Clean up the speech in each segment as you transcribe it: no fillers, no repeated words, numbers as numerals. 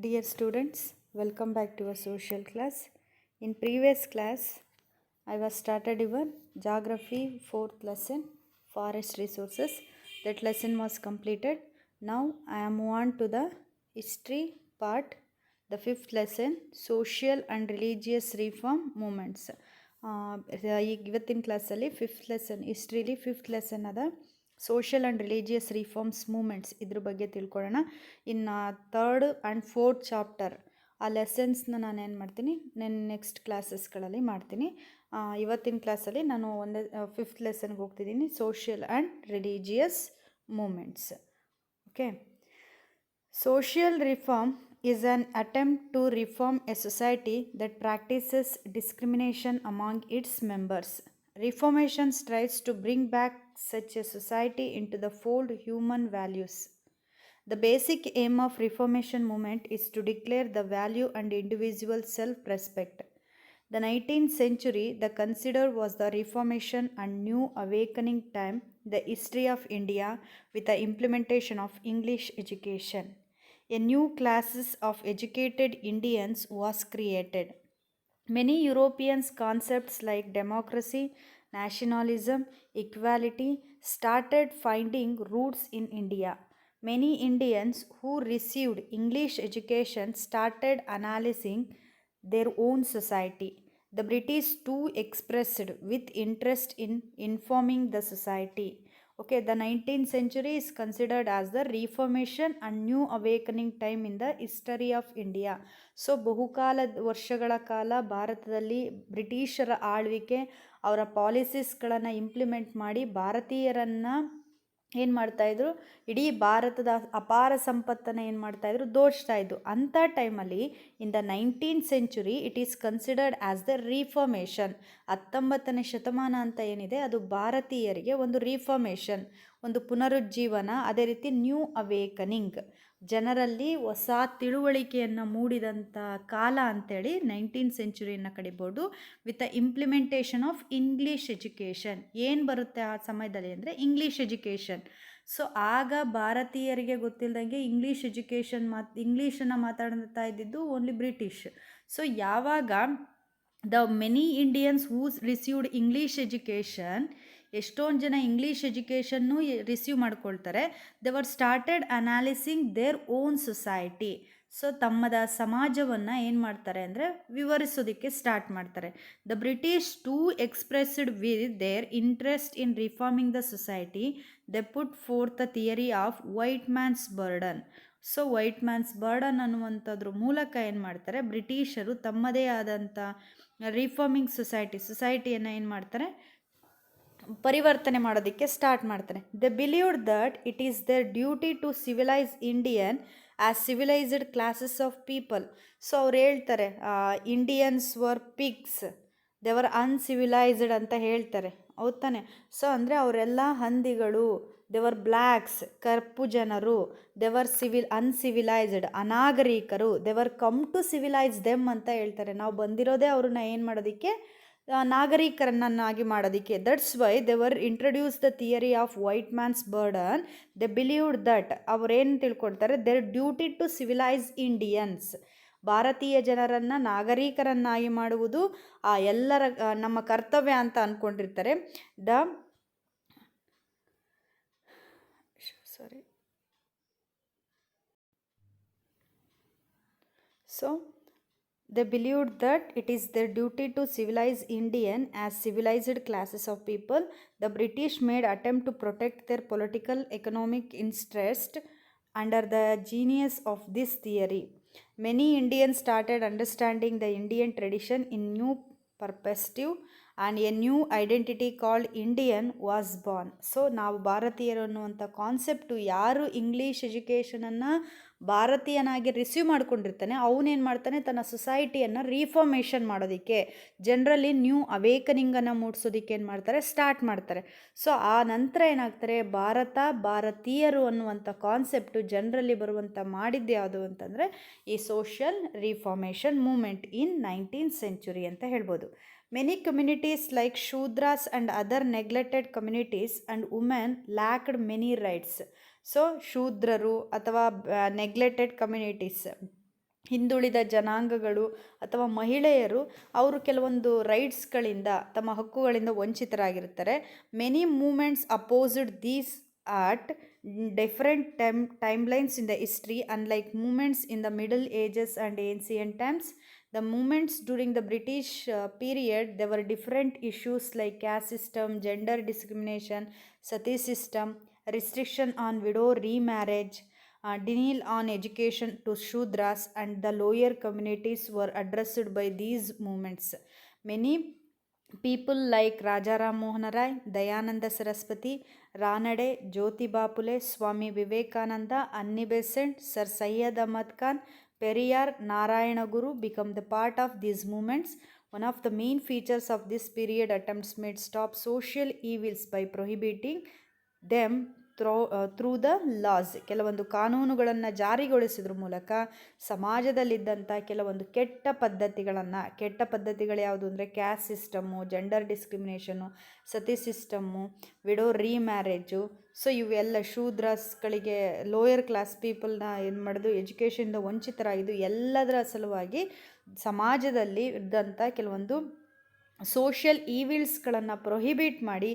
Dear students, welcome back to our social class. In previous class, I was started your geography 4th lesson, forest resources. That lesson was completed. Now I am on to the history part, the 5th lesson, social and religious reform movements. ಈಗ ಇವತ್ತಿನ ಕ್ಲಾಸಲ್ಲಿ 5th lesson ಹಿಸ್ಟ್ರಿಲಿ 5th lesson ಅದ social and religious reforms movements ಇದ್ರ ಬಗ್ಗೆ ತಿಳ್ಕೊಳ್ಳೋಣ. ಇನ್ನು 3rd and 4th chapter ಆ ಲೆಸನ್ಸ್ನ ನಾನು ಏನು ಮಾಡ್ತೀನಿ ನೆಕ್ಸ್ಟ್ ಕ್ಲಾಸಸ್ಗಳಲ್ಲಿ ಮಾಡ್ತೀನಿ. ಇವತ್ತಿನ ಕ್ಲಾಸಲ್ಲಿ ನಾನು 5th ಲೆಸನ್ಗೆ ಹೋಗ್ತಿದ್ದೀನಿ, social and religious movements. Okay, social reform is an attempt to reform a society that practices discrimination among its members. Reformation strives to bring back such a society into the fold human values. The basic aim of Reformation movement is to declare the value and individual self-respect. The 19th century, the consider was the Reformation and New Awakening time, the history of India with the implementation of English education. A new classes of educated Indians was created. Many European concepts like democracy, nationalism, equality started finding roots in India. Many Indians who received English education started analyzing their own society. The British too expressed with interest in informing the society. Okay, the 19th century is considered as the Reformation and New Awakening time in the history of India. So ಬಹುಕಾಲ ವರ್ಷಗಳ ಕಾಲ ಭಾರತದಲ್ಲಿ ಬ್ರಿಟಿಷರ ಆಳ್ವಿಕೆ, ಅವರ ಪಾಲಿಸೀಸ್ಗಳನ್ನು implement ಮಾಡಿ ಭಾರತೀಯರನ್ನು ಏನು ಮಾಡ್ತಾಯಿದ್ರು, ಇಡೀ ಭಾರತದ ಅಪಾರ ಸಂಪತ್ತನ್ನು ಏನು ಮಾಡ್ತಾಯಿದ್ರು, ದೋಚ್ತಾಯಿದ್ರು. ಅಂಥ ಟೈಮಲ್ಲಿ in the 19th century it is considered as the reformation. 19ನೇ ಶತಮಾನ ಅಂತ ಏನಿದೆ ಅದು ಭಾರತೀಯರಿಗೆ ಒಂದು ರಿಫಾರ್ಮೇಷನ್, ಒಂದು ಪುನರುಜ್ಜೀವನ, ಅದೇ ರೀತಿ ನ್ಯೂ ಅವೇಕನಿಂಗ್, ಜನರಲ್ಲಿ ಹೊಸ ತಿಳುವಳಿಕೆಯನ್ನು ಮೂಡಿದಂಥ ಕಾಲ ಅಂಥೇಳಿ 19th ಸೆಂಚುರಿಯನ್ನು ಕಡಿಬೋದು. With the implementation of English education. ಏನು ಬರುತ್ತೆ ಆ ಸಮಯದಲ್ಲಿ ಅಂದರೆ ಇಂಗ್ಲೀಷ್ ಎಜುಕೇಷನ್. ಸೊ ಆಗ ಭಾರತೀಯರಿಗೆ ಗೊತ್ತಿಲ್ಲದಂಗೆ ಇಂಗ್ಲೀಷನ್ನು ಮಾತಾಡ್ತಾ ಇದ್ದಿದ್ದು ಓನ್ಲಿ ಬ್ರಿಟಿಷ್. ಸೊ ಯಾವಾಗ the many Indians who's received English education, ಎಷ್ಟೊಂದು ಜನ ಇಂಗ್ಲೀಷ್ ಎಜುಕೇಷನ್ನು ರಿಸೀವ್ ಮಾಡ್ಕೊಳ್ತಾರೆ. They were started analysing their own society. So ತಮ್ಮದ ಸಮಾಜವನ್ನು ಏನು ಮಾಡ್ತಾರೆ ಅಂದರೆ ವಿವರಿಸೋದಕ್ಕೆ ಸ್ಟಾರ್ಟ್ ಮಾಡ್ತಾರೆ. The British too expressed with their interest in reforming the society. They put forth the theory of white man's burden. So white man's burden ಅನ್ನುವಂಥದ್ರ ಮೂಲಕ ಏನು ಮಾಡ್ತಾರೆ, ಬ್ರಿಟಿಷರು ತಮ್ಮದೇ ಆದಂಥ ರಿಫಾರ್ಮಿಂಗ್ ಸೊಸೈಟಿಯನ್ನು ಏನು ಮಾಡ್ತಾರೆ, ಪರಿವರ್ತನೆ ಮಾಡೋದಕ್ಕೆ ಸ್ಟಾರ್ಟ್ ಮಾಡ್ತಾರೆ. They believed that it is their duty to civilise Indian as civilised classes of people. So ಅವ್ರು ಹೇಳ್ತಾರೆ Indians were pigs, they were uncivilised ಅಂತ ಹೇಳ್ತಾರೆ, ಹೌದು ತಾನೆ? ಸೊ ಅಂದರೆ ಅವರೆಲ್ಲ ಹಂದಿಗಳು, ದೆ ವರ್ ಬ್ಲ್ಯಾಕ್ಸ್, ಕಪ್ಪು ಜನರು, ದೆ ವರ್ ಅನ್ಸಿವಿಲೈಸ್ಡ್, ಅನಾಗರಿಕರು, they were come to civilise them ಅಂತ ಹೇಳ್ತಾರೆ. ನಾವು ಬಂದಿರೋದೇ ಅವ್ರನ್ನ ಏನು ಮಾಡೋದಕ್ಕೆ, ನಾಗರಿಕರನ್ನಾಗಿ ಮಾಡೋದಕ್ಕೆ. That's why they were introduce the theory of white man's burden. They believed that, ಅವರೇನು ತಿಳ್ಕೊಳ್ತಾರೆ, their duty to civilise Indians, ಭಾರತೀಯ ಜನರನ್ನು ನಾಗರಿಕರನ್ನಾಗಿ ಮಾಡುವುದು ಎಲ್ಲರ ನಮ್ಮ ಕರ್ತವ್ಯ ಅಂತ ಅಂದ್ಕೊಂಡಿರ್ತಾರೆ. They believed that it is their duty to civilize Indian as civilized classes of people. The British made attempt to protect their political economic interest under the genius of this theory. Many Indians started understanding the Indian tradition in new perspective and a new identity called Indian was born. So ನಾವು ಭಾರತೀಯರು ಅನ್ನುವಂಥ concept, ಯಾರು English ಎಜುಕೇಷನನ್ನು ಭಾರತೀಯನಾಗಿ receive ಮಾಡ್ಕೊಂಡಿರ್ತಾನೆ ಅವನೇನು ಮಾಡ್ತಾನೆ, ತನ್ನ ಸೊಸೈಟಿಯನ್ನು reformation ಮಾಡೋದಕ್ಕೆ, ಜನರಲ್ಲಿ new ಅವೇಕನಿಂಗನ್ನು ಮೂಡಿಸೋದಕ್ಕೆ ಏನು ಮಾಡ್ತಾರೆ, ಸ್ಟಾರ್ಟ್ ಮಾಡ್ತಾರೆ. ಸೊ ಆ ನಂತರ ಏನಾಗ್ತಾರೆ, ಭಾರತೀಯರು ಅನ್ನುವಂಥ ಕಾನ್ಸೆಪ್ಟು ಜನರಲ್ಲಿ ಬರುವಂಥ ಮಾಡಿದ್ದು ಯಾವುದು ಅಂತಂದರೆ ಈ ಸೋಷಿಯಲ್ ರಿಫಾರ್ಮೇಷನ್ ಮೂಮೆಂಟ್ ಇನ್ 19th ಸೆಂಚುರಿ ಅಂತ ಹೇಳ್ಬೋದು. Many communities like Shudras and other neglected communities and women lacked many rights. So ಶೂದ್ರರು ಅಥವಾ ನೆಗ್ಲೆಕ್ಟೆಡ್ ಕಮ್ಯುನಿಟೀಸ್, ಹಿಂದುಳಿದ ಜನಾಂಗಗಳು ಅಥವಾ ಮಹಿಳೆಯರು ಅವರು ಕೆಲವೊಂದು ರೈಟ್ಸ್ಗಳಿಂದ ತಮ್ಮ ಹಕ್ಕುಗಳಿಂದ ವಂಚಿತರಾಗಿರ್ತಾರೆ. Many movements opposed these at different timelines in the history, unlike movements in the middle ages and ancient times. The movements during the British period, there were different issues like caste system, gender discrimination, sati system, restriction on widow remarriage, denial on education to Shudras, and the lower communities were addressed by these movements. Many people like Raja Ram Mohan Rai, Dayananda Saraswati, Ranade, Jyotiba Phule, Swami Vivekananda, Annie Besant, Sir Syed Ahmad Khan, Periyar, Narayana Guru become the part of these movements. One of the main features of this period attempts made stop social evils by prohibiting them through the laws. ಕೆಲವೊಂದು ಕಾನೂನುಗಳನ್ನು ಜಾರಿಗೊಳಿಸಿದ್ರ ಮೂಲಕ ಸಮಾಜದಲ್ಲಿದ್ದಂಥ ಕೆಲವೊಂದು ಕೆಟ್ಟ ಪದ್ಧತಿಗಳು ಯಾವುದು ಅಂದರೆ caste system, gender ಡಿಸ್ಕ್ರಿಮಿನೇಷನು, ಸತಿ system, widow ರೀಮ್ಯಾರೇಜು, so ಇವೆಲ್ಲ ಶೂದ್ರಸ್ಗಳಿಗೆ, ಲೋಯರ್ ಕ್ಲಾಸ್ ಪೀಪಲ್ನ ಏನು ಮಾಡೋದು, ಎಜುಕೇಷನಿಂದ ವಂಚಿತರಾಗಿದ್ದು ಎಲ್ಲದರ ಸಲುವಾಗಿ ಸಮಾಜದಲ್ಲಿ ಇದ್ದಂಥ ಕೆಲವೊಂದು ಸೋಷಿಯಲ್ ಈವಿಲ್ಸ್ಗಳನ್ನು ಪ್ರೊಹಿಬಿಟ್ ಮಾಡಿ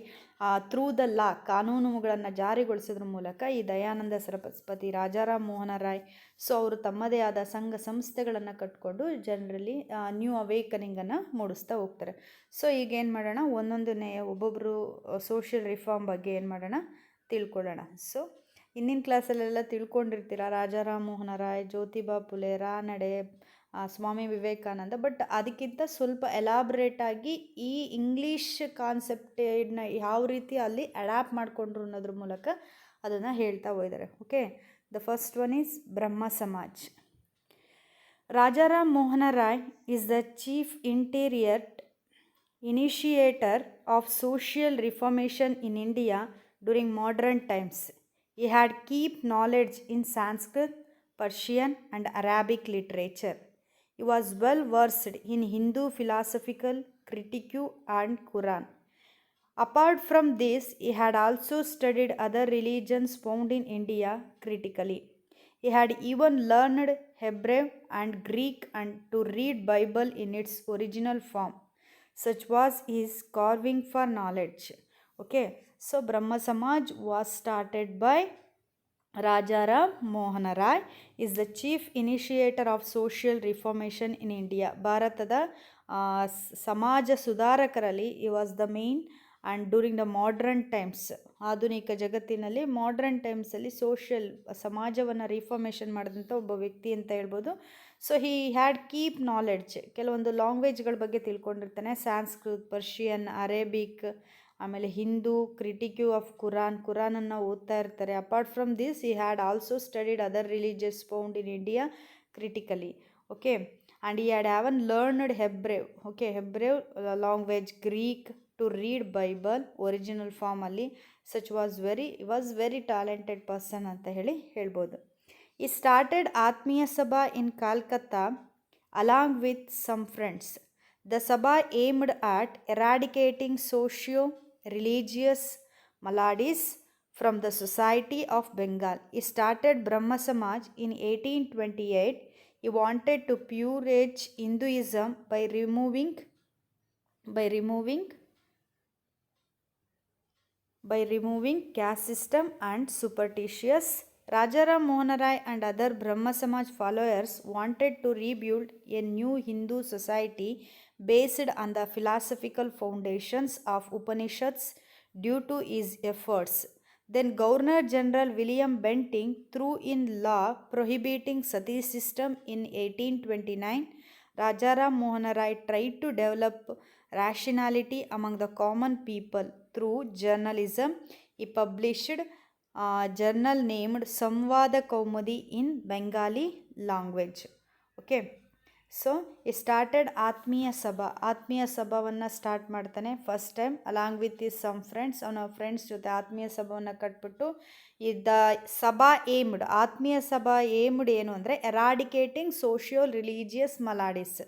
ಥ್ರೂ ದ ಲಾ ಕಾನೂನುಗಳನ್ನು ಜಾರಿಗೊಳಿಸೋದ್ರ ಮೂಲಕ ಈ ದಯಾನಂದ ಸರಸ್ವತಿ, ರಾಜಾರಾಮ್ ಮೋಹನ ರಾಯ್, ಸೊ ಅವರು ತಮ್ಮದೇ ಆದ ಸಂಘ ಸಂಸ್ಥೆಗಳನ್ನು ಕಟ್ಕೊಂಡು ಜನರಲ್ಲಿ ನ್ಯೂ ಅವೇಕನಿಂಗನ್ನು ಮೂಡಿಸ್ತಾ ಹೋಗ್ತಾರೆ. ಸೊ ಈಗ ಏನು ಮಾಡೋಣ, ಒಂದೊಂದನ್ನೇ ಒಬ್ಬೊಬ್ಬರು ಸೋಷಿಯಲ್ ರಿಫಾರ್ಮ್ ಬಗ್ಗೆ ಏನು ಮಾಡೋಣ ತಿಳ್ಕೊಳ್ಳೋಣ. ಸೊ ಹಿಂದಿನ ಕ್ಲಾಸಲ್ಲೆಲ್ಲ ತಿಳ್ಕೊಂಡಿರ್ತೀರ, ರಾಜಾರಾಮ್ ಮೋಹನ ರಾಯ್, ಜ್ಯೋತಿಬಾ ಫುಲೆ, ರಾನಡೆ, ಸ್ವಾಮಿ ವಿವೇಕಾನಂದ. ಬಟ್ ಅದಕ್ಕಿಂತ ಸ್ವಲ್ಪ ಎಲಾಬ್ರೇಟಾಗಿ ಈ ಇಂಗ್ಲೀಷ್ ಕಾನ್ಸೆಪ್ಟನ್ನ ಯಾವ ರೀತಿ ಅಲ್ಲಿ ಅಡ್ಯಾಪ್ಟ್ ಮಾಡಿಕೊಂಡ್ರು ಅನ್ನೋದ್ರ ಮೂಲಕ ಅದನ್ನು ಹೇಳ್ತಾ ಹೋಗಿದ್ದಾರೆ. Okay, the first one is Brahma Samaj. Rajaram Mohan Roy is the chief initiator of social reformation in India during modern times. He had deep knowledge in Sanskrit, Persian and Arabic literature. He was well versed in Hindu philosophical critique and Quran. Apart from this, he had also studied other religions found in India critically. He had even learned Hebrew and Greek and to read Bible in its original form. Such was his carving for knowledge. Okay, so Brahma Samaj was started by Rajaram Mohan Rai, is the chief initiator of social reformation in India. ಭಾರತದ ಸಮಾಜ ಸುಧಾರಕರಲ್ಲಿ he was the main, and during the modern times, ಆಧುನಿಕ ಜಗತ್ತಿನಲ್ಲಿ modern ಟೈಮ್ಸಲ್ಲಿ ಸಮಾಜವನ್ನು reformation ಮಾಡಿದಂಥ ಒಬ್ಬ ವ್ಯಕ್ತಿ ಅಂತ ಹೇಳ್ಬೋದು. So he had keep knowledge, ಕೆಲವೊಂದು ಲ್ಯಾಂಗ್ವೇಜ್ಗಳ ಬಗ್ಗೆ ತಿಳ್ಕೊಂಡಿರ್ತಾನೆ, ಸಾಂಸ್ಕೃತ್, ಪರ್ಷಿಯನ್, ಅರೇಬಿಕ್, ಆಮೇಲೆ ಹಿಂದೂ, ಕ್ರಿಟಿಕ್ಯೂ ಆಫ್ ಕುರಾನನ್ನು ಓದ್ತಾ ಇರ್ತಾರೆ. Apart from this he had also studied other religious found in India critically. Okay, and he had haven learned Hebrew. Okay, Hebrew language, Greek to read Bible original formally. Such was very talented person ಅಂತ ಹೇಳ್ಬೋದು. ಈ started Atmiya Sabha in Calcutta along with some friends. The Sabha aimed at eradicating socio-religious maladies from the society of Bengal. He started Brahma Samaj in 1828. He wanted to purge Hinduism by removing caste system and superstitious. Rajaram Mohan Rai and other Brahma Samaj followers wanted to rebuild a new Hindu society based on the philosophical foundations of Upanishads. Due to his efforts, then Governor General William Bentinck threw in law prohibiting sati system in 1829. Rajaram Mohan Rai tried to develop rationality among the common people through journalism. He published a journal named Samvada Kaumudi in Bengali language. Okay, so ಈ started Atmiya ಸಭಾವನ್ನು start ಮಾಡ್ತಾನೆ first time along with his some friends. ಅವನ friends ಜೊತೆ ಆತ್ಮೀಯ ಸಭಾವನ್ನು ಕಟ್ಬಿಟ್ಟು Atmiya Sabha aimed ಏನು ಅಂದರೆ eradicating social religious maladies,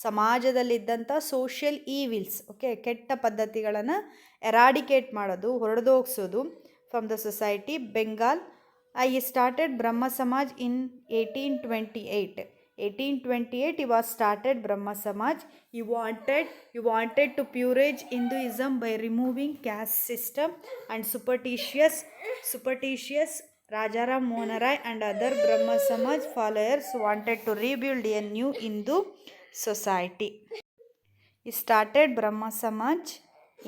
ಸಮಾಜದಲ್ಲಿದ್ದಂಥ ಸೋಷಿಯಲ್ ಈವಿಲ್ಸ್, ಓಕೆ, ಕೆಟ್ಟ ಪದ್ಧತಿಗಳನ್ನು ಎರಾಡಿಕೇಟ್ ಮಾಡೋದು, ಹೊರದೋಗ್ಸೋದು from the society. Bengal. He started Brahma Samaj in 1828. 1828 he was started Brahma Samaj. He wanted to purge Hinduism by removing caste system and superstitious. Rajaram Mohan Rai and other Brahma Samaj followers wanted to rebuild a new Hindu society. He started Brahma Samaj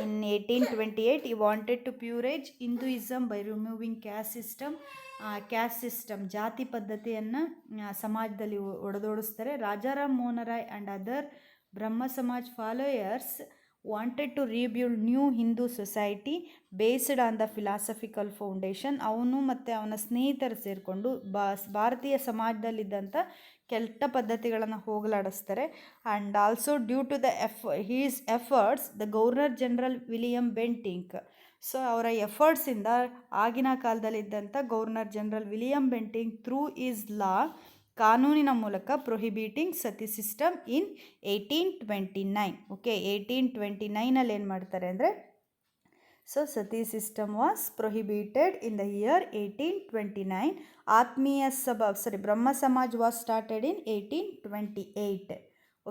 in 1828. He wanted to purge Hinduism by removing caste system ಜಾತಿ ಪದ್ಧತಿಯನ್ನು ಸಮಾಜದಲ್ಲಿ ಒಡೆದೋಡಿಸ್ತಾರೆ. Rajaram Mohan Roy and other Brahma Samaj followers wanted to rebuild new Hindu society based on the philosophical foundation. ಅವನು ಮತ್ತು ಅವನ ಸ್ನೇಹಿತರು ಸೇರಿಕೊಂಡು ಭಾರತೀಯ ಸಮಾಜದಲ್ಲಿದ್ದಂಥ ಕೆಟ್ಟ ಪದ್ಧತಿಗಳನ್ನು ಹೋಗಲಾಡಿಸ್ತಾರೆ. And also due to the his efforts the governor general William Bentinck. So ಅವರ ಎಫರ್ಟ್ಸಿಂದ ಆಗಿನ ಕಾಲದಲ್ಲಿದ್ದಂಥ governor general William Bentinck through his law ಕಾನೂನಿನ ಮೂಲಕ ಪ್ರೊಹಿಬಿಟಿಂಗ್ ಸತಿ ಸಿಸ್ಟಮ್ ಇನ್ 1829. ಓಕೆ, 1829 ಏನು ಮಾಡ್ತಾರೆ ಅಂದರೆ, so sati system was prohibited in the year 1829. Atmiya Sabha Brahma Samaj was started in 1828.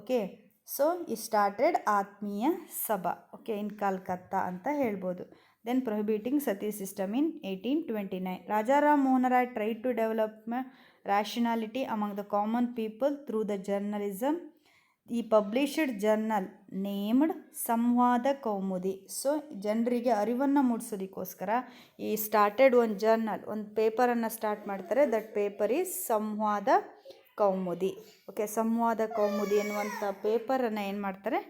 Okay, so ಈ ಸ್ಟಾರ್ಟೆಡ್ ಆತ್ಮೀಯ ಸಭಾ, ಓಕೆ, ಇನ್ ಕಲ್ಕತ್ತಾ ಅಂತ ಹೇಳ್ಬೋದು. Then prohibiting sati system in 1829. Rajaram Mohan Roy try to develop rationality among the common people through the journalism. He published journal named ಸಂವಾದ Kaumudi. So ಜನರಿಗೆ ಅರಿವನ್ನು ಮೂಡಿಸೋದಕ್ಕೋಸ್ಕರ ಈ started ಒಂದು journal, ಒಂದು ಪೇಪರನ್ನು start ಮಾಡ್ತಾರೆ. ದಟ್ ಪೇಪರ್ ಈಸ್ ಸಂವಾದ ಕೌಮುದಿ. ಓಕೆ, ಸಂವಾದ ಕೌಮುದಿ ಎನ್ನುವಂಥ ಪೇಪರನ್ನು ಏನು ಮಾಡ್ತಾರೆ,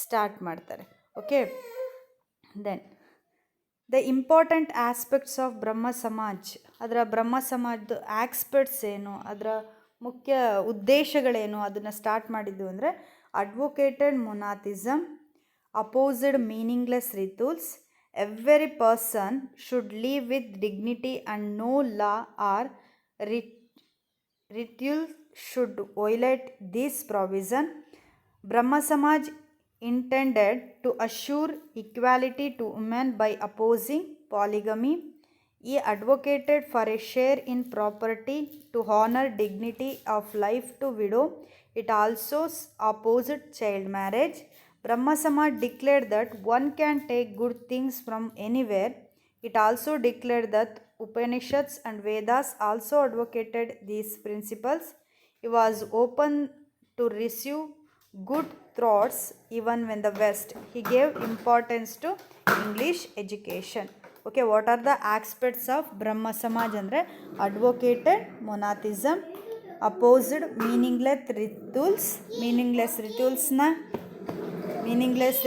ಸ್ಟಾರ್ಟ್ ಮಾಡ್ತಾರೆ. Okay, then the important aspects of Brahma Samaj. ಅದರ ಬ್ರಹ್ಮ ಸಮಾಜದ ಆಸ್ಪೆಕ್ಟ್ಸ್ ಏನು, ಅದರ ಮುಖ್ಯ ಉದ್ದೇಶಗಳೇನು, ಅದನ್ನು ಸ್ಟಾರ್ಟ್ ಮಾಡಿದ್ದು ಅಂದರೆ advocated monotheism, opposed meaningless rituals, every person should live with dignity and no law or ritual should violate this provision. Brahma Samaj intended to assure equality to women by opposing polygamy. He advocated for a share in property to honor dignity of life to widow. It also opposed child marriage. Brahma Samaj declared that one can take good things from anywhere. It also declared that Upanishads and Vedas also advocated these principles. He was open to receive good thoughts even when the West. He gave importance to English education. Okay, what are the aspects of Brahma Samaj ಅಂದರೆ advocated monotheism, opposed meaningless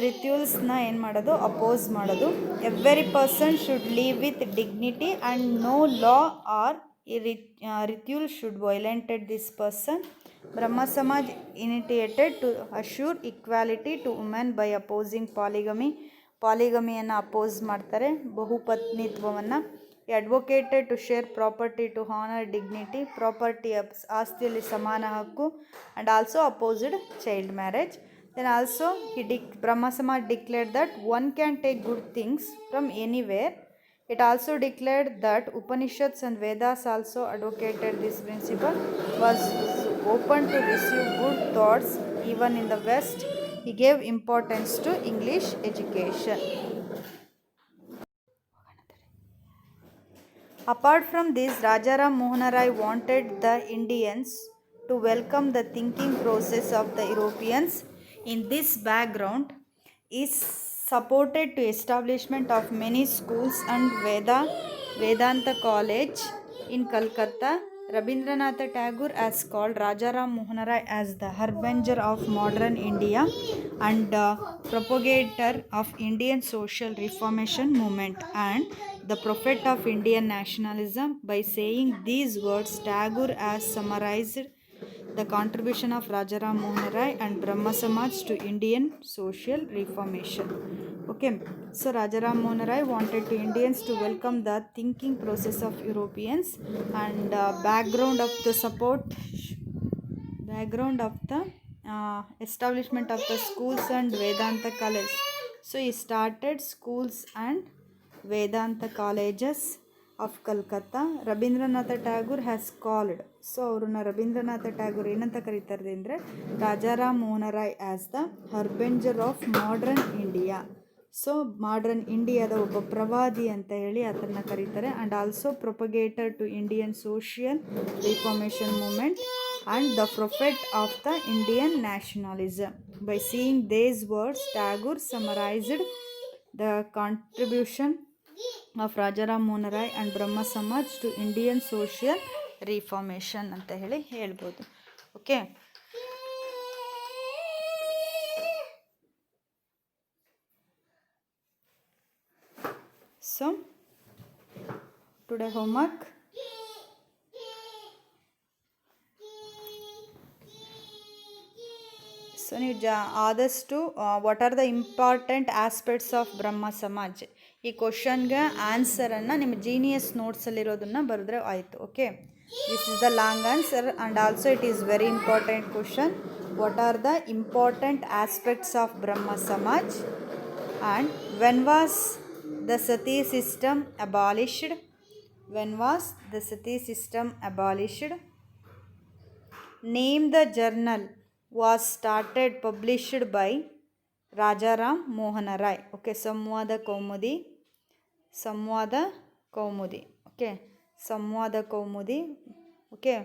ರಿಟ್ಯೂಲ್ಸ್ನ ಏನು ಮಾಡೋದು, oppose ಮಾಡೋದು. Every person should live with dignity and no law or ritual should violated this person. Brahma Samaj initiated to assure equality to women by opposing polygamy. ಪಾಲಿಗಮಿಯನ್ನು oppose ಮಾಡ್ತಾರೆ, ಬಹುಪತ್ನಿತ್ವವನ್ನು. Advocated to share property to honour dignity, property ಆಸ್ತಿಯಲ್ಲಿ ಸಮಾನ ಹಕ್ಕು. And also opposed child marriage. Then also Brahma Samaj declared that one can take good things from anywhere. It also declared that Upanishads and Vedas also advocated this principle. Was open to receive good thoughts even in the West. He gave importance to English education. Apart from this, Rajaram Mohan Rai wanted the Indians to welcome the thinking process of the Europeans. In this background, is supported to establishment of many schools and Vedanta College in Calcutta. Rabindranath Tagore has called Rajaram Mohan Rai as the harbinger of modern India and propagator of Indian social reformation movement and the prophet of Indian nationalism. By saying these words, Tagore has summarized the contribution of Rajaram Mohan Rai and Brahma Samaj to Indian social reformation. Okay, so Rajaram Mohan Rai wanted to Indians to welcome the thinking process of Europeans and background of the establishment of the schools and Vedanta college. So he started schools and Vedanta colleges of Calcutta Rabindranath Tagore has called. So ಅವ್ರನ್ನ ರವೀಂದ್ರನಾಥ ಟ್ಯಾಗೂರ್ ಏನಂತ ಕರೀತಾರೆ ಅಂದರೆ Rajaram Mohan Roy as the harbinger of modern India. So modern ಇಂಡಿಯಾದ ಒಬ್ಬ ಪ್ರವಾದಿ ಅಂತ ಹೇಳಿ ಅದನ್ನು ಕರೀತಾರೆ. And also propagator to Indian social reformation movement and the prophet of the Indian nationalism. By seeing these words Tagore summarised the contribution of Rajaram Mohan Roy and Brahma Samaj to Indian social reformation ಅಂತ ಹೇಳಿ ಹೇಳ್ಬೋದು. Okay, so today homework. So ನೀವು ಆದಷ್ಟು what are the important aspects of Brahma Samaj ಈ ಕ್ವಶನ್ಗೆ ಆನ್ಸರನ್ನು ನಿಮ್ಮ genius ನೋಟ್ಸಲ್ಲಿರೋದನ್ನು ಬರೆದ್ರೆ ಆಯಿತು. Okay, this is the long answer and also it is very important question. What are the important aspects of Brahma Samaj and when was the sati system abolished? When was the Sati system abolished? Name the journal was started published by Rajaram Mohan Rai. Okay, Samvada Kaumudi. Okay, Samvada Kaumudi. Okay,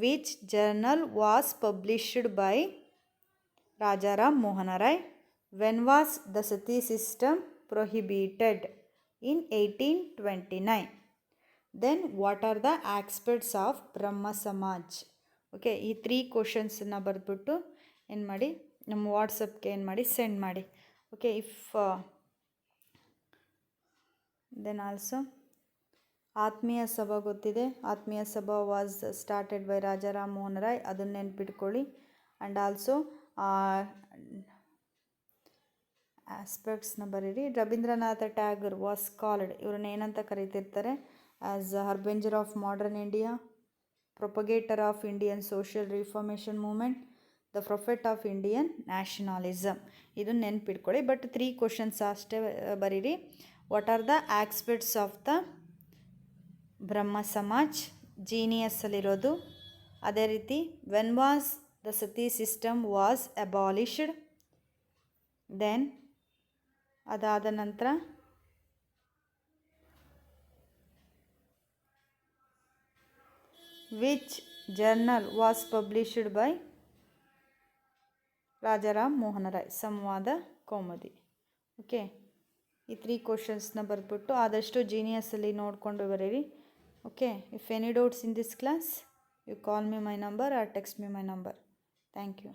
which journal was published by Rajaram Mohan Rai? When was the Sati system prohibited? In 1829. Then what are the aspects of Brahma Samaj? Okay, ಈ 3 ಕ್ವಶನ್ಸನ್ನು ಬರೆದ್ಬಿಟ್ಟು ಏನು ಮಾಡಿ ನಮ್ಮ ವಾಟ್ಸಪ್ಗೆ ಏನು ಮಾಡಿ send ಮಾಡಿ. Okay, then also ಆತ್ಮೀಯ ಸಭಾ ಗೊತ್ತಿದೆ. Atmiya Sabha was started by Rajaram Mohan Roy, ಅದನ್ನು ನೆನ್ಪಿಟ್ಕೊಳ್ಳಿ. ಆ್ಯಂಡ್ ಆಲ್ಸೋ ಆಸ್ಪೆಕ್ಟ್ಸ್ನ ಬರೀರಿ. ರವೀಂದ್ರನಾಥ ಟ್ಯಾಗೂರ್ ವಾಸ್ ಕಾಲ್ಡ್, ಇವ್ರನ್ನ ಏನಂತ ಕರೀತಿರ್ತಾರೆ? As harbinger of modern India, propagator of Indian social reformation movement, the prophet of Indian nationalism. ಇದನ್ನು ನೆನ್ಪಿಟ್ಕೊಳ್ಳಿ. ಬಟ್ 3 ಕ್ವಶನ್ಸ್ ಅಷ್ಟೇ ಬರೀರಿ. What are the aspects of the Brahma Samaj ಜೀನಿಯಸ್ಸಲ್ಲಿರೋದು. ಅದೇ ರೀತಿ when was the sati system was abolished. Then ಅದಾದ ನಂತರ which journal was published by Rajaram Mohan Rai? ಸಂವಾದ ಕೌಮುದಿ. ಓಕೆ, ಈ 3 ಕ್ವಶನ್ಸ್ನ ಬರೆದ್ಬಿಟ್ಟು ಆದಷ್ಟು ಜೀನಿಯಸ್ಸಲ್ಲಿ ನೋಡಿಕೊಂಡು ಬರೀರಿ. Okay, if any doubts in this class you call me my number or text me my number. Thank you.